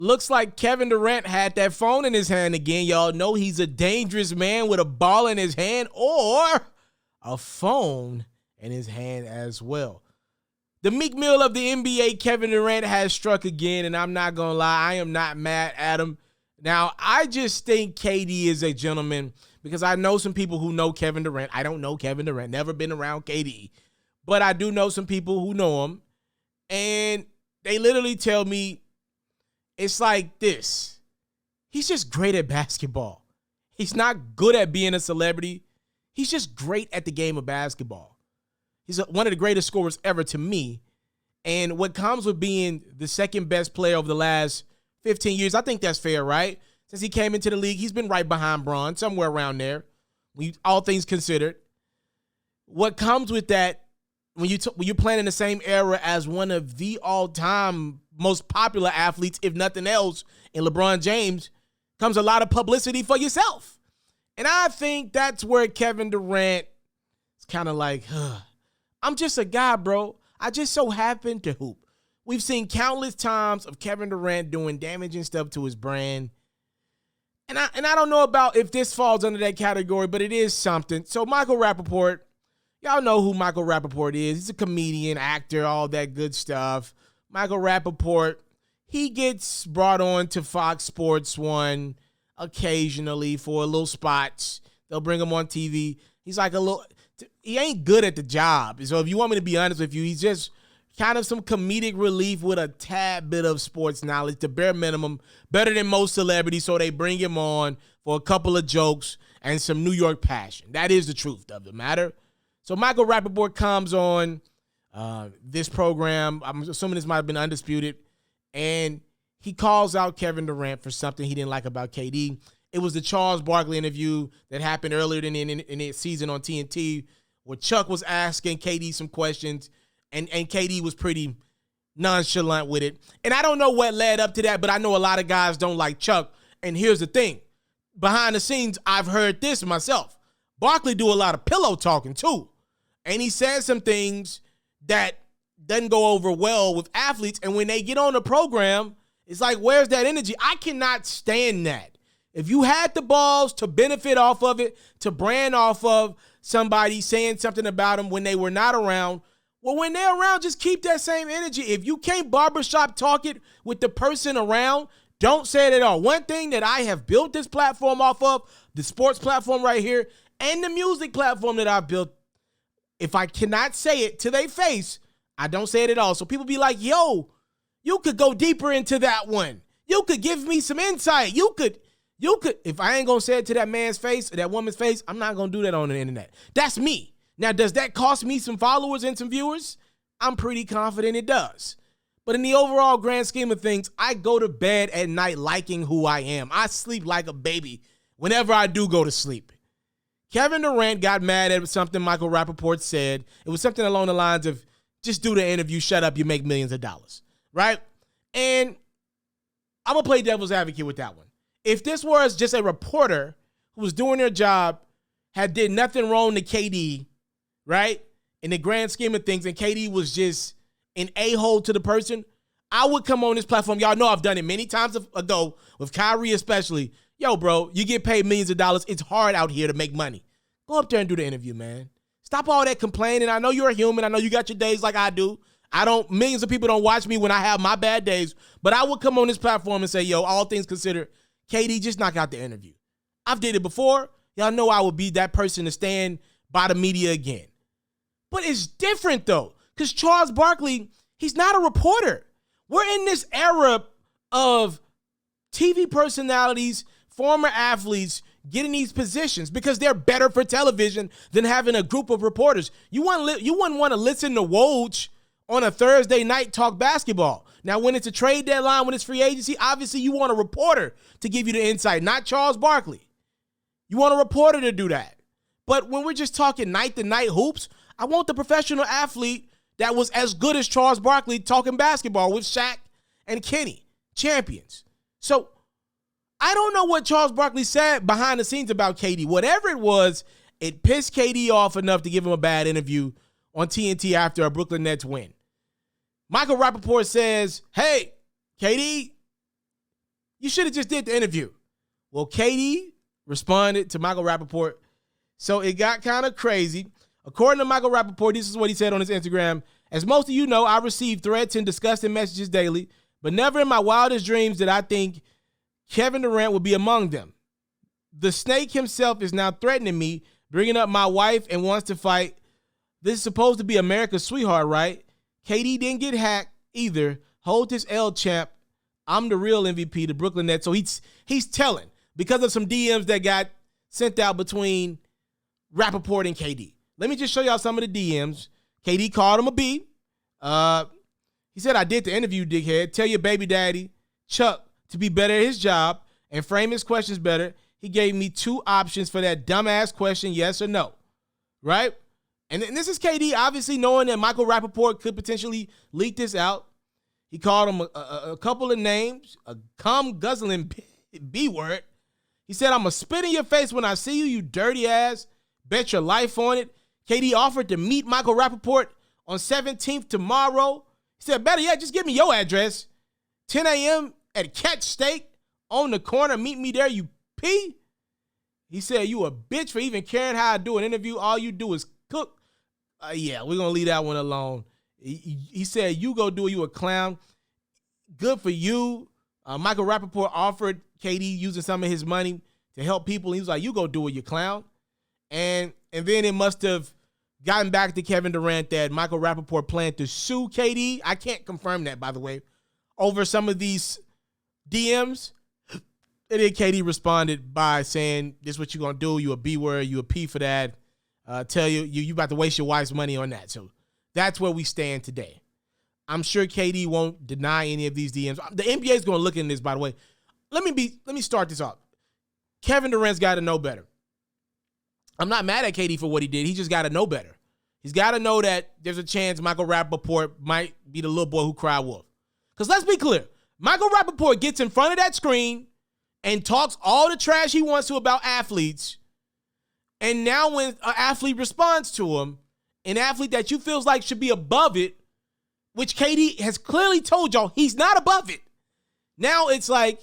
looks like Kevin Durant had that phone in his hand again. Y'all know he's a dangerous man with a ball in his hand or a phone in his hand as well. The Meek Mill of the NBA, Kevin Durant, has struck again, and I'm not going to lie, I am not mad at him. Now, I just think KD is a gentleman because I know some people who know Kevin Durant. I don't know Kevin Durant, never been around KD, but I do know some people who know him, and they literally tell me it's like this. He's just great at basketball. He's not good at being a celebrity. He's just great at the game of basketball. He's one of the greatest scorers ever to me. And what comes with being the second best player over the last 15 years, I think that's fair, right? Since he came into the league, he's been right behind Bron, somewhere around there, all things considered. What comes with that, when you're playing in the same era as one of the all-time most popular athletes, if nothing else, in LeBron James, comes a lot of publicity for yourself. And I think that's where Kevin Durant is kind of like, I'm just a guy, bro. I just so happen to hoop. We've seen countless times of Kevin Durant doing damaging stuff to his brand. And I don't know about if this falls under that category, but it is something. So Michael Rapaport, y'all know who Michael Rapaport is. He's a comedian, actor, all that good stuff. Michael Rapaport, he gets brought on to Fox Sports 1 occasionally for a little spots. They'll bring him on TV. He's like he ain't good at the job. So if you want me to be honest with you, he's just kind of some comedic relief with a tad bit of sports knowledge, the bare minimum, better than most celebrities. So they bring him on for a couple of jokes and some New York passion. That is the truth of the matter. So Michael Rapaport comes on this program. I'm assuming this might have been Undisputed. And he calls out Kevin Durant for something he didn't like about KD. It was the Charles Barkley interview that happened earlier in the season on TNT where Chuck was asking KD some questions, and KD was pretty nonchalant with it. And I don't know what led up to that, but I know a lot of guys don't like Chuck. And here's the thing. Behind the scenes, I've heard this myself. Barkley do a lot of pillow talking too. And he says some things that doesn't go over well with athletes. And when they get on the program, it's like, where's that energy? I cannot stand that. If you had the balls to benefit off of it, to brand off of somebody saying something about them when they were not around, well, when they're around, just keep that same energy. If you can't barbershop talk it with the person around, don't say it at all. One thing that I have built this platform off of, the sports platform right here, and the music platform that I've built, if I cannot say it to their face, I don't say it at all. So people be like, yo, you could go deeper into that one. You could give me some insight. You could, if I ain't gonna say it to that man's face or that woman's face, I'm not gonna do that on the internet. That's me. Now, does that cost me some followers and some viewers? I'm pretty confident it does. But in the overall grand scheme of things, I go to bed at night liking who I am. I sleep like a baby whenever I do go to sleep. Kevin Durant got mad at something Michael Rapaport said. It was something along the lines of, just do the interview, shut up, you make millions of dollars, right? And I'm gonna play devil's advocate with that one. If this was just a reporter who was doing their job, did nothing wrong to KD, right? In the grand scheme of things, and KD was just an a-hole to the person, I would come on this platform. Y'all know I've done it many times ago with Kyrie especially. Yo, bro, you get paid millions of dollars. It's hard out here to make money. Go up there and do the interview, man. Stop all that complaining. I know you're a human. I know you got your days like I do. Millions of people don't watch me when I have my bad days, but I would come on this platform and say, yo, all things considered, KD, just knock out the interview. I've did it before. Y'all know I would be that person to stand by the media again. But it's different, though, because Charles Barkley, he's not a reporter. We're in this era of TV personalities, former athletes getting these positions because they're better for television than having a group of reporters. You wouldn't want to listen to Woj on a Thursday night talk basketball. Now, when it's a trade deadline, when it's free agency, obviously you want a reporter to give you the insight, not Charles Barkley. You want a reporter to do that. But when we're just talking night-to-night hoops, I want the professional athlete that was as good as Charles Barkley talking basketball with Shaq and Kenny, champions. So I don't know what Charles Barkley said behind the scenes about KD. Whatever it was, it pissed KD off enough to give him a bad interview on TNT after a Brooklyn Nets win. Michael Rapaport says, hey, KD, You should have just did the interview. Well, KD responded to Michael Rapaport. So it got kind of crazy. According to Michael Rapaport, this is what he said on his Instagram. As most of you know, I receive threats and disgusting messages daily, but never in my wildest dreams did I think Kevin Durant would be among them. The snake himself is now threatening me, bringing up my wife and wants to fight. This is supposed to be America's sweetheart, right? KD didn't get hacked either. Hold his L, champ. I'm the real MVP, the Brooklyn Nets. So he's telling because of some DMs that got sent out between Rapaport and KD. Let me just show y'all some of the DMs. KD called him a B. He said, I did the interview, dickhead. Tell your baby daddy, Chuck, to be better at his job and frame his questions better. He gave me 2 options for that dumbass question, yes or no. Right? And this is KD, obviously knowing that Michael Rapaport could potentially leak this out. He called him a couple of names, a cum guzzling B word. He said, I'm going to spit in your face when I see you, you dirty ass. Bet your life on it. KD offered to meet Michael Rapaport on 17th tomorrow. He said, better yet, just give me your address. 10 a.m. at Catch Steak on the corner. Meet me there, you P. He said, you a bitch for even caring how I do an interview. All you do is cook. Yeah, we're going to leave that one alone. He said, you go do it, you a clown. Good for you. Michael Rapaport offered KD using some of his money to help people. He was like, you go do it, you clown. And then it must have gotten back to Kevin Durant that Michael Rapaport planned to sue KD. I can't confirm that, by the way, over some of these DMs. And then KD responded by saying, this is what you going to do. You a B word. You a P for that. Tell you about to waste your wife's money on that. So that's where we stand today. I'm sure KD won't deny any of these DMs. The NBA is going to look into this, by the way. Let me start this off. Kevin Durant's got to know better. I'm not mad at KD for what he did. He just got to know better. He's got to know that there's a chance Michael Rapaport might be the little boy who cried wolf. Because let's be clear. Michael Rapaport gets in front of that screen and talks all the trash he wants to about athletes. And now when an athlete responds to him, an athlete that you feels like should be above it, which KD has clearly told y'all he's not above it. Now it's like,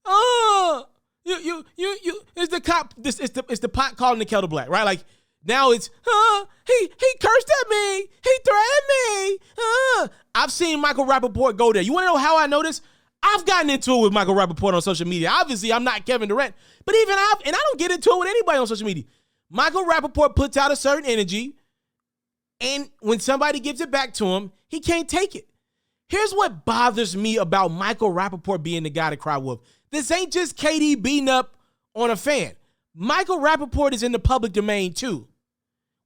oh, it's the cop. It's the pot calling the kettle black, right? Like now it's, he cursed at me. He threatened me. I've seen Michael Rapaport go there. You want to know how I know this? I've gotten into it with Michael Rapaport on social media. Obviously, I'm not Kevin Durant, but even I don't get into it with anybody on social media. Michael Rapaport puts out a certain energy, and when somebody gives it back to him, he can't take it. Here's what bothers me about Michael Rapaport being the guy to cry wolf. This ain't just KD beating up on a fan. Michael Rapaport is in the public domain too,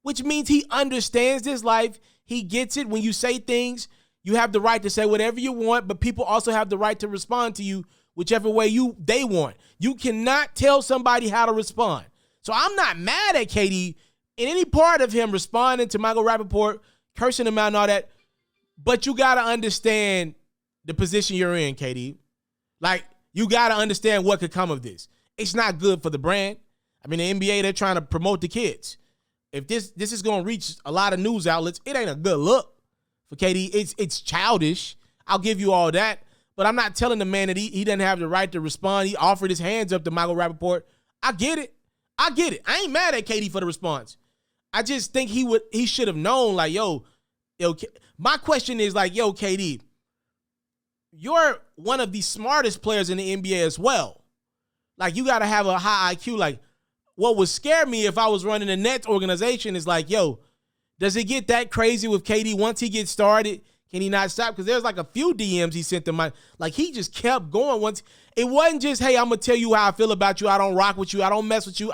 which means he understands this life. He gets it. When you say things, you have the right to say whatever you want, but people also have the right to respond to you whichever way they want. You cannot tell somebody how to respond. So I'm not mad at KD in any part of him responding to Michael Rapaport, cursing him out and all that, but you got to understand the position you're in, KD. Like, you got to understand what could come of this. It's not good for the brand. I mean, the NBA, they're trying to promote the kids. If this is going to reach a lot of news outlets, it ain't a good look for KD. It's childish. I'll give you all that. But I'm not telling the man that he doesn't have the right to respond. He offered his hands up to Michael Rapaport. I get it. I ain't mad at KD for the response. I just think he should have known, like, yo, my question is like, yo, KD, you're one of the smartest players in the NBA as well. Like, you got to have a high IQ. Like, what would scare me if I was running the Nets organization is like, yo, does it get that crazy with KD once he gets started? Can he not stop? Because there's like a few DMs he sent to my, like, he just kept going. Once it wasn't just, hey, I'm gonna tell you how I feel about you. I don't rock with you. I don't mess with you.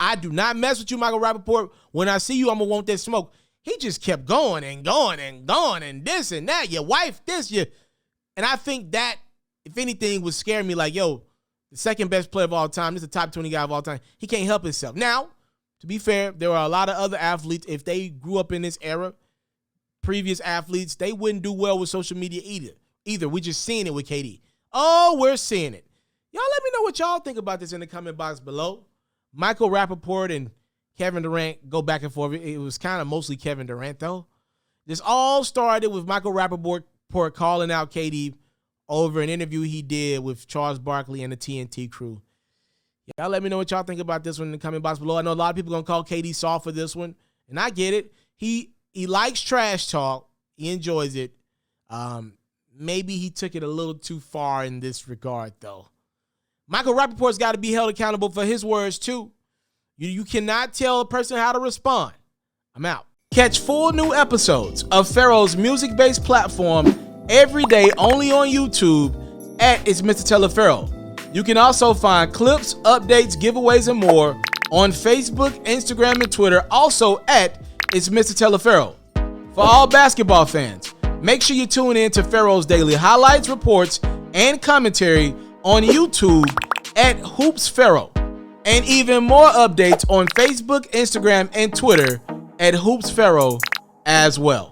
I do not mess with you, Michael Rapaport. When I see you, I'm gonna want that smoke. He just kept going and going and going and this and that. Your wife, this, and I think that, if anything, would scare me. Like, yo, the second best player of all time, this is the top 20 guy of all time. He can't help himself. Now, to be fair, there are a lot of other athletes, if they grew up in this era, previous athletes, they wouldn't do well with social media either. We're just seeing it with KD. Oh, we're seeing it. Y'all let me know what y'all think about this in the comment box below. Michael Rapaport and Kevin Durant go back and forth. It was kind of mostly Kevin Durant, though. This all started with Michael Rapaport calling out KD over an interview he did with Charles Barkley and the TNT crew. Y'all let me know what y'all think about this one in the comment box below. I know a lot of people going to call KD soft for this one, and I get it. He likes trash talk. He enjoys it. Maybe he took it a little too far in this regard, though. Michael Rapaport's got to be held accountable for his words, too. You cannot tell a person how to respond. I'm out. Catch full new episodes of FERRO's music-based platform every day only on YouTube at It's Mr.Taliaferro. You can also find clips, updates, giveaways, and more on Facebook, Instagram, and Twitter, also at It's Mr.Taliaferro. For all basketball fans, make sure you tune in to FERRO's daily highlights, reports, and commentary on YouTube at HoopsFERRO, and even more updates on Facebook, Instagram, and Twitter at HoopsFERRO as well.